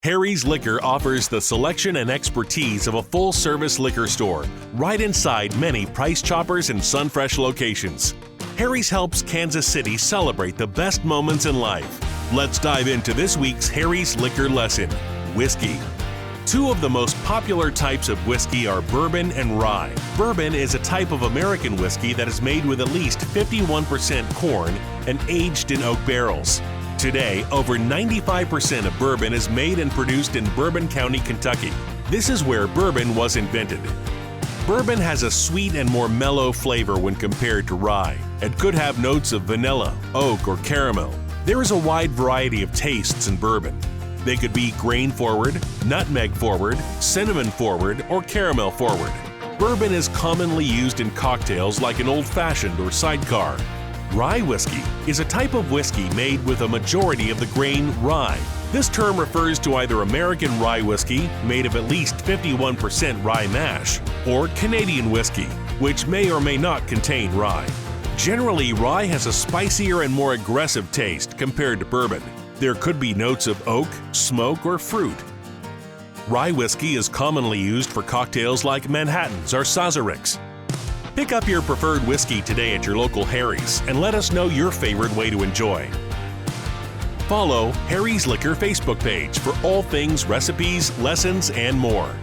Harry's Liquor offers the selection and expertise of a full-service liquor store right inside many Price Choppers and Sunfresh locations. Harry's helps Kansas City celebrate the best moments in life. Let's dive into this week's Harry's Liquor lesson: whiskey. Two of the most popular types of whiskey are bourbon and rye. Bourbon is a type of American whiskey that is made with at least 51% corn and aged in oak barrels. Today, over 95% of bourbon is made and produced in Bourbon County, Kentucky. This is where bourbon was invented. Bourbon has a sweet and more mellow flavor when compared to rye, and could have notes of vanilla, oak, or caramel. There is a wide variety of tastes in bourbon. They could be grain forward, nutmeg forward, cinnamon forward, or caramel forward. Bourbon is commonly used in cocktails like an old-fashioned or sidecar. Rye whiskey is a type of whiskey made with a majority of the grain rye. This term refers to either American rye whiskey, made of at least 51% rye mash, or Canadian whiskey, which may or may not contain rye. Generally, rye has a spicier and more aggressive taste compared to bourbon. There could be notes of oak, smoke, or fruit. Rye whiskey is commonly used for cocktails like Manhattans or Sazeracs. Pick up your preferred whiskey today at your local Harry's and let us know your favorite way to enjoy. Follow Harry's Liquor Facebook page for all things recipes, lessons, and more.